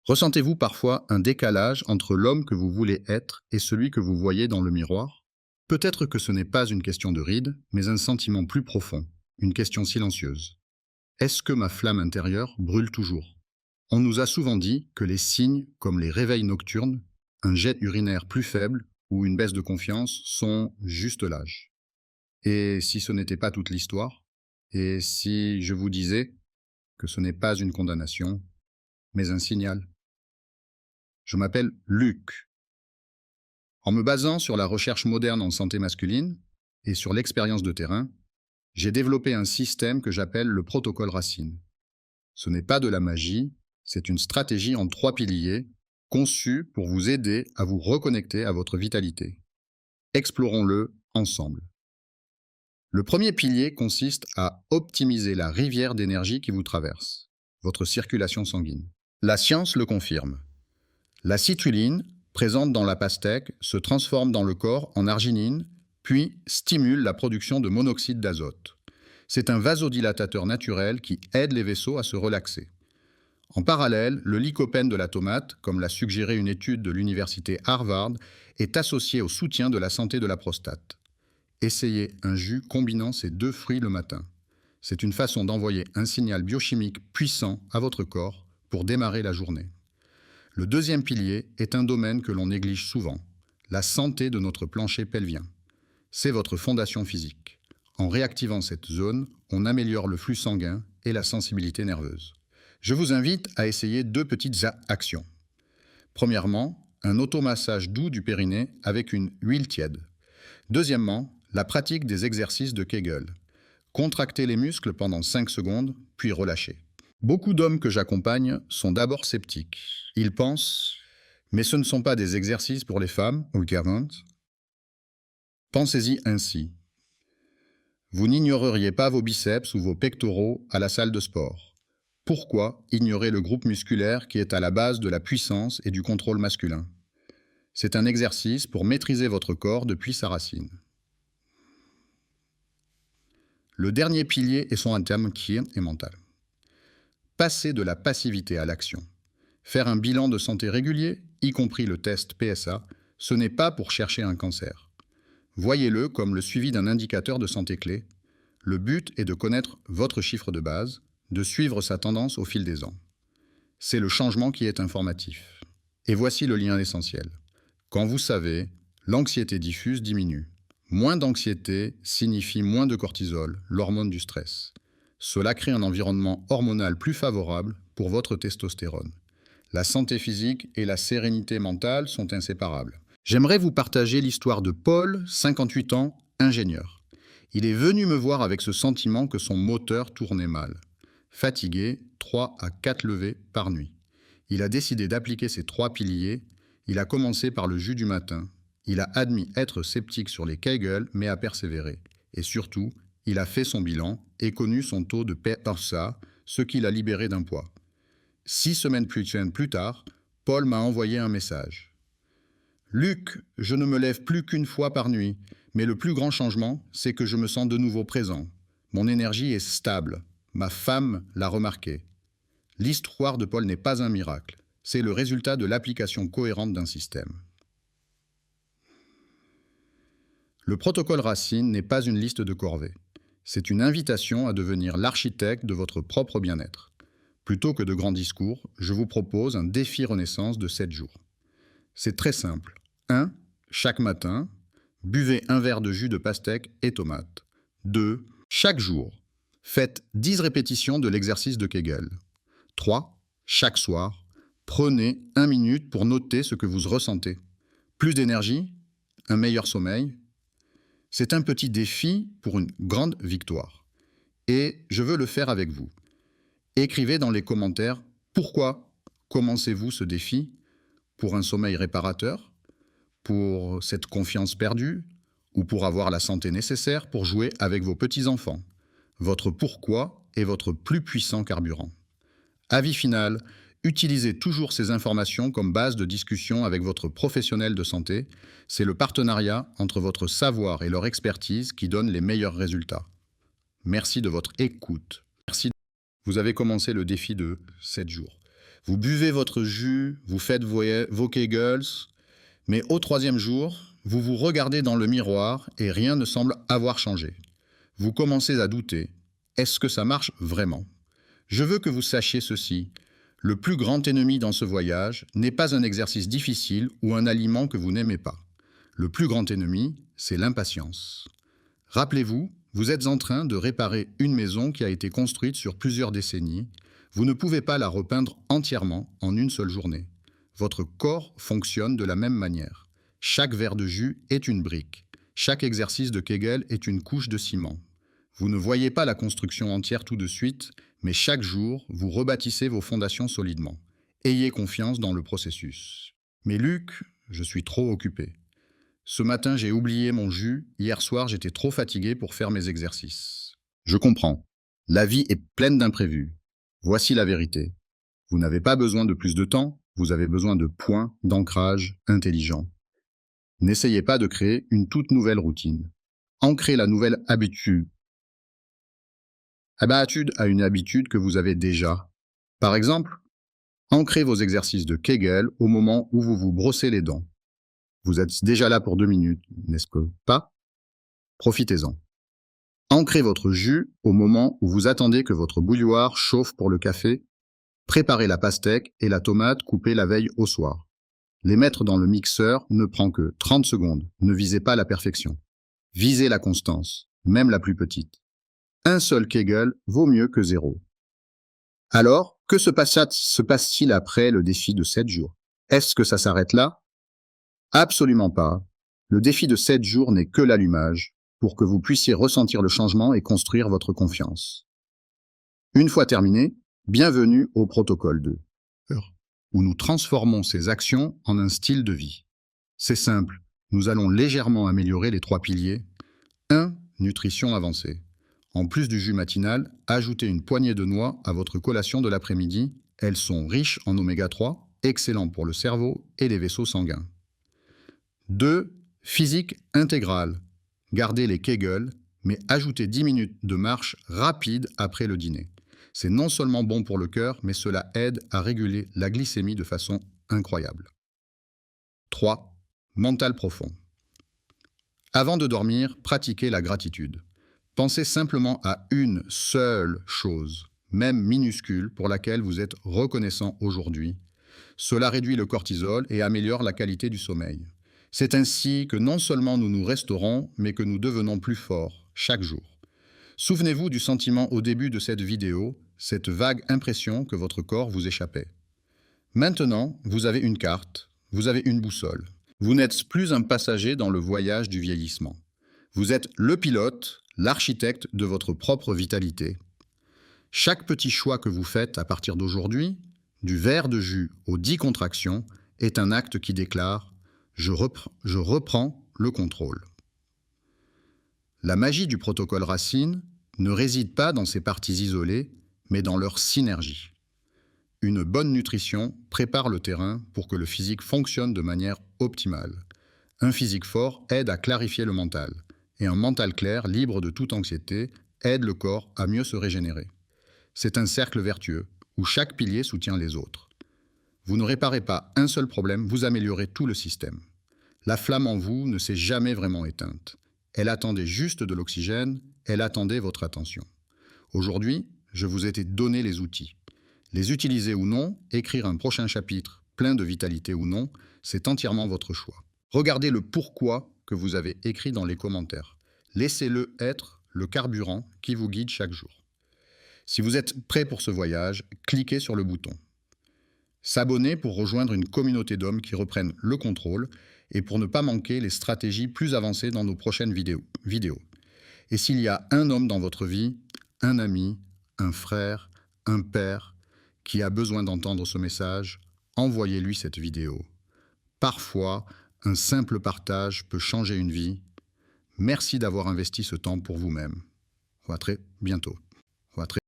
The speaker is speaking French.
Ressentez-vous parfois un décalage entre l'homme que vous voulez être et celui que vous voyez dans le miroir? Peut-être que ce n'est pas une question de rides, mais un sentiment plus profond, une question silencieuse. Est-ce que ma flamme intérieure brûle toujours? On nous a souvent dit que les signes, comme les réveils nocturnes, un jet urinaire plus faible ou une baisse de confiance sont juste l'âge. Et si ce n'était pas toute l'histoire? Et si je vous disais que ce n'est pas une condamnation, mais un signal? Je m'appelle Luc. En me basant sur la recherche moderne en santé masculine et sur l'expérience de terrain, j'ai développé un système que j'appelle le protocole Racine. Ce n'est pas de la magie, c'est une stratégie en 3 piliers conçue pour vous aider à vous reconnecter à votre vitalité. Explorons-le ensemble. Le premier pilier consiste à optimiser la rivière d'énergie qui vous traverse, votre circulation sanguine. La science le confirme. La citrulline, présente dans la pastèque, se transforme dans le corps en arginine, puis stimule la production de monoxyde d'azote. C'est un vasodilatateur naturel qui aide les vaisseaux à se relaxer. En parallèle, le lycopène de la tomate, comme l'a suggéré une étude de l'université Harvard, est associé au soutien de la santé de la prostate. Essayez un jus combinant ces 2 fruits le matin. C'est une façon d'envoyer un signal biochimique puissant à votre corps pour démarrer la journée. Le deuxième pilier est un domaine que l'on néglige souvent, la santé de notre plancher pelvien. C'est votre fondation physique. En réactivant cette zone, on améliore le flux sanguin et la sensibilité nerveuse. Je vous invite à essayer 2 petites actions. Premièrement, un automassage doux du périnée avec une huile tiède. Deuxièmement, la pratique des exercices de Kegel. Contractez les muscles pendant 5 secondes, puis relâchez. Beaucoup d'hommes que j'accompagne sont d'abord sceptiques. Ils pensent « mais ce ne sont pas des exercices pour les femmes, últimamente ?» Pensez-y ainsi. Vous n'ignoreriez pas vos biceps ou vos pectoraux à la salle de sport. Pourquoi ignorer le groupe musculaire qui est à la base de la puissance et du contrôle masculin? C'est un exercice pour maîtriser votre corps depuis sa racine. Le dernier pilier est son terme qui est mental. Passer de la passivité à l'action. Faire un bilan de santé régulier, y compris le test PSA, ce n'est pas pour chercher un cancer. Voyez-le comme le suivi d'un indicateur de santé clé. Le but est de connaître votre chiffre de base, de suivre sa tendance au fil des ans. C'est le changement qui est informatif. Et voici le lien essentiel. Quand vous savez, l'anxiété diffuse diminue. Moins d'anxiété signifie moins de cortisol, l'hormone du stress. Cela crée un environnement hormonal plus favorable pour votre testostérone. La santé physique et la sérénité mentale sont inséparables. J'aimerais vous partager l'histoire de Paul, 58 ans, ingénieur. Il est venu me voir avec ce sentiment que son moteur tournait mal. Fatigué, 3 à 4 levées par nuit. Il a décidé d'appliquer ces 3 piliers. Il a commencé par le jus du matin. Il a admis être sceptique sur les Kegel, mais a persévéré. Et surtout, il a fait son bilan et connu son taux de PSA, ce qui l'a libéré d'un poids. 6 semaines plus tard, Paul m'a envoyé un message. « Luc, je ne me lève plus qu'une fois par nuit, mais le plus grand changement, c'est que je me sens de nouveau présent. Mon énergie est stable. Ma femme l'a remarqué. » L'histoire de Paul n'est pas un miracle. C'est le résultat de l'application cohérente d'un système. Le protocole Racine n'est pas une liste de corvées. C'est une invitation à devenir l'architecte de votre propre bien-être. Plutôt que de grands discours, je vous propose un défi Renaissance de 7 jours. C'est très simple. 1. Chaque matin, buvez un verre de jus de pastèque et tomate. 2. Chaque jour, faites 10 répétitions de l'exercice de Kegel. 3. Chaque soir, prenez 1 minute pour noter ce que vous ressentez. Plus d'énergie, un meilleur sommeil. C'est un petit défi pour une grande victoire. Et je veux le faire avec vous. Écrivez dans les commentaires pourquoi commencez-vous ce défi? Pour un sommeil réparateur? Pour cette confiance perdue? Ou pour avoir la santé nécessaire pour jouer avec vos petits-enfants? Votre pourquoi est votre plus puissant carburant. Avis final, utilisez toujours ces informations comme base de discussion avec votre professionnel de santé. C'est le partenariat entre votre savoir et leur expertise qui donne les meilleurs résultats. Merci de votre écoute. Merci. Vous avez commencé le défi de 7 jours. Vous buvez votre jus, vous faites vos Kegels, mais au troisième jour, vous vous regardez dans le miroir et rien ne semble avoir changé. Vous commencez à douter. Est-ce que ça marche vraiment? Je veux que vous sachiez ceci. Le plus grand ennemi dans ce voyage n'est pas un exercice difficile ou un aliment que vous n'aimez pas. Le plus grand ennemi, c'est l'impatience. Rappelez-vous, vous êtes en train de réparer une maison qui a été construite sur plusieurs décennies. Vous ne pouvez pas la repeindre entièrement en une seule journée. Votre corps fonctionne de la même manière. Chaque verre de jus est une brique. Chaque exercice de Kegel est une couche de ciment. Vous ne voyez pas la construction entière tout de suite, mais chaque jour, vous rebâtissez vos fondations solidement. Ayez confiance dans le processus. Mais Luc, je suis trop occupé. Ce matin, j'ai oublié mon jus. Hier soir, j'étais trop fatigué pour faire mes exercices. Je comprends. La vie est pleine d'imprévus. Voici la vérité. Vous n'avez pas besoin de plus de temps, vous avez besoin de points d'ancrage intelligents. N'essayez pas de créer une toute nouvelle routine. Ancrez la nouvelle habitude à une habitude que vous avez déjà. Par exemple, ancrez vos exercices de Kegel au moment où vous vous brossez les dents. Vous êtes déjà là pour 2 minutes, n'est-ce pas? Profitez-en. Ancrez votre jus au moment où vous attendez que votre bouilloire chauffe pour le café. Préparez la pastèque et la tomate coupée la veille au soir. Les mettre dans le mixeur ne prend que 30 secondes. Ne visez pas la perfection. Visez la constance, même la plus petite. Un seul Kegel vaut mieux que 0. Alors, que se passe-t-il après le défi de 7 jours? Est-ce que ça s'arrête là? Absolument pas. Le défi de 7 jours n'est que l'allumage, pour que vous puissiez ressentir le changement et construire votre confiance. Une fois terminé, bienvenue au protocole 2, où nous transformons ces actions en un style de vie. C'est simple, nous allons légèrement améliorer les 3 piliers. 1. Nutrition avancée. En plus du jus matinal, ajoutez une poignée de noix à votre collation de l'après-midi. Elles sont riches en oméga 3, excellentes pour le cerveau et les vaisseaux sanguins. 2. Physique intégrale. Gardez les Kegels, mais ajoutez 10 minutes de marche rapide après le dîner. C'est non seulement bon pour le cœur, mais cela aide à réguler la glycémie de façon incroyable. 3. Mental profond. Avant de dormir, pratiquez la gratitude. Pensez simplement à une seule chose, même minuscule, pour laquelle vous êtes reconnaissant aujourd'hui. Cela réduit le cortisol et améliore la qualité du sommeil. C'est ainsi que non seulement nous nous restaurons, mais que nous devenons plus forts, chaque jour. Souvenez-vous du sentiment au début de cette vidéo, cette vague impression que votre corps vous échappait. Maintenant, vous avez une carte, vous avez une boussole. Vous n'êtes plus un passager dans le voyage du vieillissement. Vous êtes le pilote, l'architecte de votre propre vitalité. Chaque petit choix que vous faites à partir d'aujourd'hui, du verre de jus aux 10 contractions, est un acte qui déclare « Je reprends le contrôle ». La magie du protocole Racine ne réside pas dans ses parties isolées, mais dans leur synergie. Une bonne nutrition prépare le terrain pour que le physique fonctionne de manière optimale. Un physique fort aide à clarifier le mental, et un mental clair, libre de toute anxiété, aide le corps à mieux se régénérer. C'est un cercle vertueux, où chaque pilier soutient les autres. Vous ne réparez pas un seul problème, vous améliorez tout le système. La flamme en vous ne s'est jamais vraiment éteinte. Elle attendait juste de l'oxygène, elle attendait votre attention. Aujourd'hui, je vous ai donné les outils. Les utiliser ou non, écrire un prochain chapitre plein de vitalité ou non, c'est entièrement votre choix. Regardez le pourquoi que vous avez écrit dans les commentaires. Laissez-le être le carburant qui vous guide chaque jour. Si vous êtes prêt pour ce voyage, cliquez sur le bouton. S'abonner pour rejoindre une communauté d'hommes qui reprennent le contrôle et pour ne pas manquer les stratégies plus avancées dans nos prochaines vidéos. Et s'il y a un homme dans votre vie, un ami, un frère, un père, qui a besoin d'entendre ce message, envoyez-lui cette vidéo. Parfois, un simple partage peut changer une vie. Merci d'avoir investi ce temps pour vous-même. À très bientôt. À très